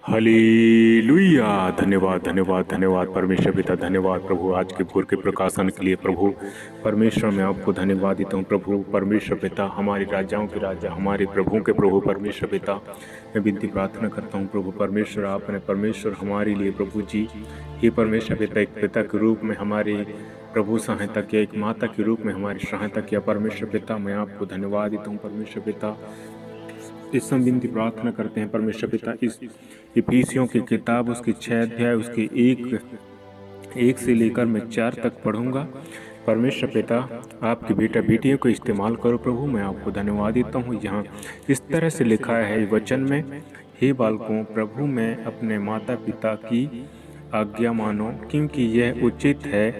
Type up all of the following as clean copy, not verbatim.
Hallelujah. धन्यवाद धन्यवाद धन्यवाद परमेश्वर पिता, धन्यवाद प्रभु आज के भोर के प्रकाशन के लिए। प्रभु परमेश्वर, मैं आपको धन्यवाद देता हूँ प्रभु परमेश्वर पिता, हमारे राजाओं के राजा, हमारे प्रभुओं के प्रभु परमेश्वर पिता। मैं विनती प्रार्थना करता हूँ प्रभु परमेश्वर, आपने परमेश्वर हमारे लिए प्रभु जी ये परमेश्वर पिता एक पिता के रूप में हमारे प्रभु सहायता किया, एक माता के रूप में हमारी सहायता किया परमेश्वर पिता। मैं आपको धन्यवाद देता हूँ परमेश्वर पिता। इस समय विनती प्रार्थना करते हैं परमेश्वर पिता, इस इफिसियों की किताब उसकी 6 अध्याय उसके एक से लेकर मैं 4 तक पढ़ूंगा। परमेश्वर पिता, आपकी बेटा बेटियों को इस्तेमाल करो प्रभु। मैं आपको धन्यवाद देता हूँ। यहाँ इस तरह से लिखा है वचन में, हे बालकों प्रभु में अपने माता पिता की आज्ञा मानो, क्योंकि यह उचित है।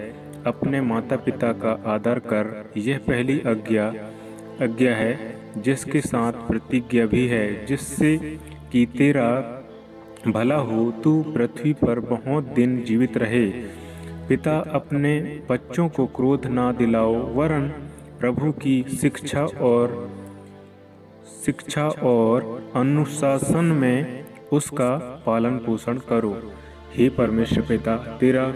अपने माता पिता का आदर कर, यह पहली आज्ञा है, जिसके साथ प्रतिज्ञा भी है, जिससे कि तेरा भला हो, तू पृथ्वी पर बहुत दिन जीवित रहे। पिता, अपने बच्चों को क्रोध ना दिलाओ, वरन प्रभु की शिक्षा और अनुशासन में उसका पालन पोषण करो। हे परमेश्वर पिता, तेरा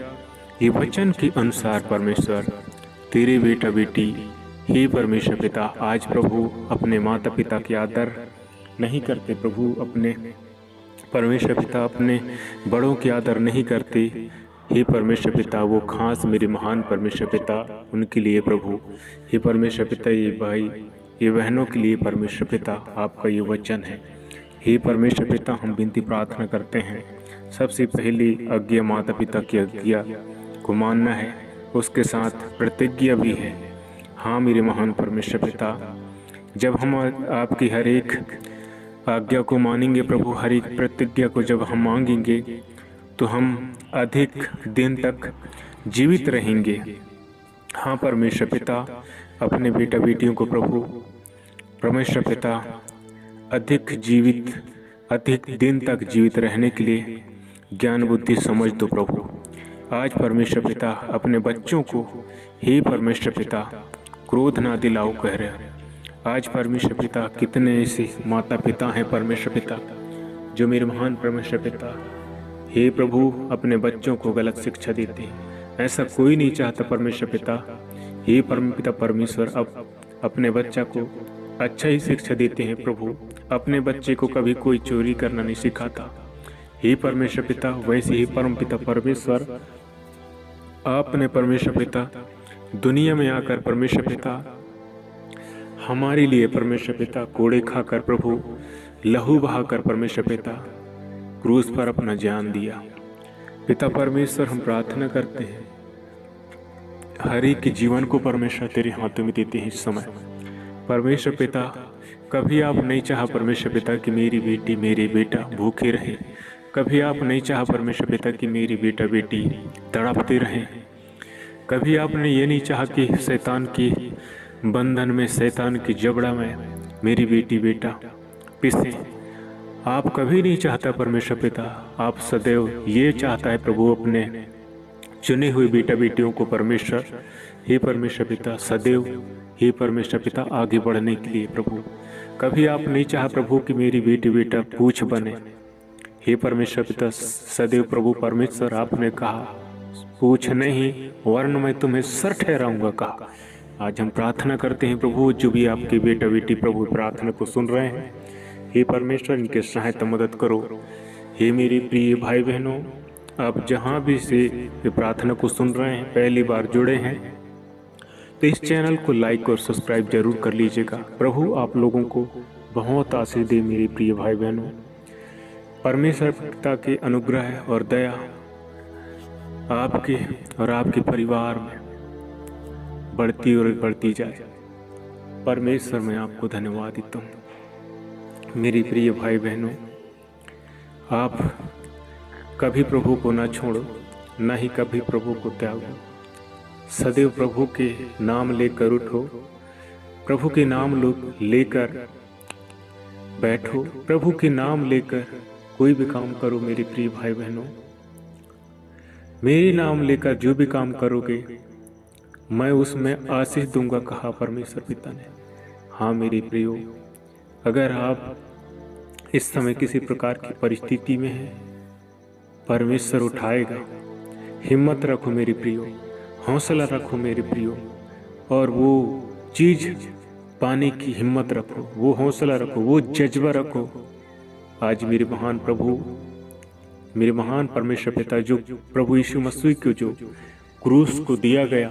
ये वचन के अनुसार परमेश्वर तेरे बेटा बेटी, हे परमेश्वर पिता, आज प्रभु अपने माता पिता के आदर नहीं करते प्रभु, अपने परमेश्वर पिता अपने बड़ों के आदर नहीं करते। हे परमेश्वर पिता, वो खास मेरे महान परमेश्वर पिता उनके लिए प्रभु, हे परमेश्वर पिता ये भाई ये बहनों के लिए परमेश्वर पिता आपका ये वचन है। हे परमेश्वर पिता, हम विनती प्रार्थना करते हैं, सबसे पहली आज्ञा माता पिता की आज्ञा को मानना है, उसके साथ प्रतिज्ञा भी है। हाँ मेरे महान परमेश्वर पिता, जब हम आपकी हर एक आज्ञा को मानेंगे प्रभु, हर एक प्रतिज्ञा को जब हम मांगेंगे तो हम अधिक दिन तक जीवित रहेंगे। हाँ परमेश्वर पिता, अपने बेटा बेटियों को प्रभु परमेश्वर पिता अधिक दिन तक जीवित रहने के लिए ज्ञान बुद्धि समझ दो प्रभु। आज परमेश्वर पिता अपने बच्चों को, हे परमेश्वर पिता, क्रोध ना दिलाओ कह रहे। आज परमेश्वर पिता कितने ऐसे माता पिता हैं परमेश्वर पिता, जो मेरे महान परमेश्वर पिता हे प्रभु अपने बच्चों को गलत शिक्षा देते हैं। ऐसा कोई नहीं चाहता परमेश्वर पिता। हे परम पिता परमेश्वर, अब अपने बच्चा को अच्छा ही शिक्षा देते हैं प्रभु। अपने बच्चे को कभी कोई चोरी करना नहीं सिखाता। हे परमेश्वर पिता, वैसे ही परम पिता परमेश्वर आपने परमेश्वर पिता दुनिया में आकर परमेश्वर पिता हमारे लिए परमेश्वर पिता कोड़े खाकर प्रभु लहू बहाकर परमेश्वर पिता क्रूस पर अपना जान दिया। पिता परमेश्वर, हम प्रार्थना करते हैं हर एक के जीवन को परमेश्वर तेरे हाथों में देते हैं इस समय परमेश्वर पिता। कभी आप नहीं चाहा परमेश्वर पिता कि मेरी बेटी मेरे बेटा भूखे रहे, कभी आप नहीं चाहा परमेश्वर पिता कि मेरी बेटा बेटी तड़पते रहें, कभी आपने ये नहीं चाहा कि शैतान के बंधन में, शैतान की जबड़ा में मेरी बेटी बेटा पिसे। आप कभी नहीं चाहता परमेश्वर पिता, आप सदैव ये चाहता है प्रभु अपने चुने हुए बेटा बेटियों को परमेश्वर, हे परमेश्वर पिता सदैव, हे परमेश्वर पिता आगे बढ़ने के लिए प्रभु। कभी आप नहीं चाहा प्रभु कि मेरी बेटी बेटा पूछ बने। हे परमेश्वर पिता सदैव प्रभु परमेश्वर आपने कहा पूछ नहीं वरन मैं तुम्हें सर ठहराऊंगा कहा। आज हम प्रार्थना करते हैं प्रभु, जो भी आपके बेटा बेटी प्रभु प्रार्थना को सुन रहे हैं, हे परमेश्वर इनके सहायता मदद करो। हे मेरे प्रिय भाई बहनों, आप जहाँ भी से प्रार्थना को सुन रहे हैं, पहली बार जुड़े हैं तो इस चैनल को लाइक और सब्सक्राइब जरूर कर लीजिएगा। प्रभु आप लोगों को बहुत आशीष दे मेरे प्रिय भाई बहनों। परमेश्वर पिता के अनुग्रह और दया आपके और आपके परिवार में बढ़ती और बढ़ती जाए। परमेश्वर मैं आपको धन्यवाद देता हूँ। मेरे प्रिय भाई बहनों, आप कभी प्रभु को ना छोड़ो, ना ही कभी प्रभु को त्यागो। सदैव प्रभु के नाम लेकर उठो, प्रभु के नाम लेकर बैठो, प्रभु के नाम लेकर कोई भी काम करो। मेरे प्रिय भाई बहनों, मेरे नाम लेकर जो भी काम करोगे मैं उसमें आशीष दूंगा कहा परमेश्वर पिता ने। हाँ मेरे प्रियो, अगर आप इस समय किसी प्रकार की परिस्थिति में है, परमेश्वर उठाएगा। हिम्मत रखो मेरी प्रियो, हौसला रखो मेरी प्रियो, और वो चीज पाने की हिम्मत रखो, वो हौसला रखो, वो जज्बा रखो। आज मेरे महान प्रभु, मेरे महान परमेश्वर पिता, जो प्रभु यीशु मसीह को जो क्रूस को दिया गया,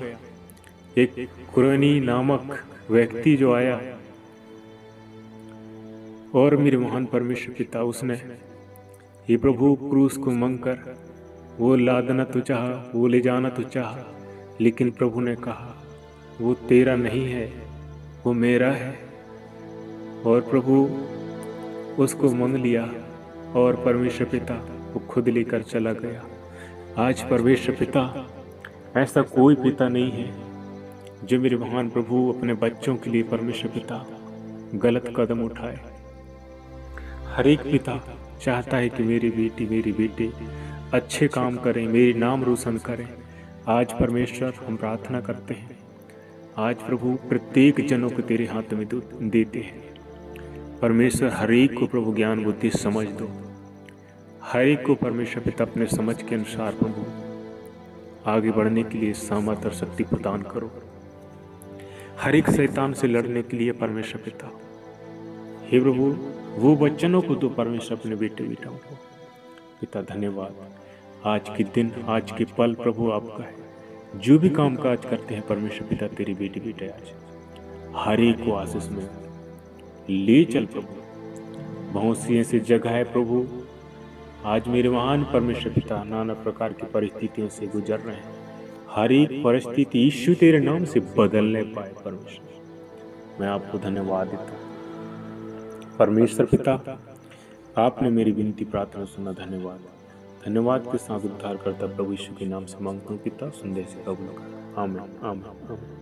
एक कुरैनी नामक व्यक्ति जो आया और मेरे महान परमेश्वर पिता, उसने ये प्रभु क्रूस को मंगकर वो लादना तो चाहा, वो ले जाना तो चाहा, लेकिन प्रभु ने कहा वो तेरा नहीं है, वो मेरा है। और प्रभु उसको मांग लिया और परमेश्वर पिता वो खुद लेकर चला गया। आज परमेश्वर पिता, ऐसा कोई पिता नहीं है जो मेरे महान प्रभु अपने बच्चों के लिए परमेश्वर पिता गलत कदम उठाए। हर एक पिता चाहता है कि मेरी बेटी मेरी बेटे अच्छे काम करें, मेरी नाम रोशन करें। आज परमेश्वर हम प्रार्थना करते हैं, आज प्रभु प्रत्येक जनों को तेरे हाथ में देते हैं। परमेश्वर हर एक को प्रभु ज्ञान बुद्धि समझ दो, हर एक को परमेश्वर पिता अपने समझ के अनुसार प्रभु आगे बढ़ने के लिए सामर्थ और शक्ति प्रदान करो। हर एक शैतान से लड़ने के लिए परमेश्वर पिता, हे प्रभु वो वचनों को दो परमेश्वर अपने बेटे बेटाओं को। पिता धन्यवाद, आज के दिन आज के पल प्रभु आपका है। जो भी काम काज करते हैं परमेश्वर पिता तेरी बेटी बेटे, आज हर एक को आशीष में ले चल प्रभु। बहुत सी ऐसी जगह है प्रभु, आज मेरे महान परमेश्वर पिता नाना प्रकार की परिस्थितियों से गुजर रहे हैं। हर एक परिस्थिति यीशु तेरे नाम से बदलने पाए परमेश्वर, मैं आपको धन्यवाद देता हूँ। परमेश्वर पिता, आपने मेरी विनती प्रार्थना सुना, धन्यवाद। धन्यवाद के साथ उद्धार करता प्रभु यीशु के नाम से मांगता हूँ पिता, संदेश कबूल कर। आमीन आमीन आमीन।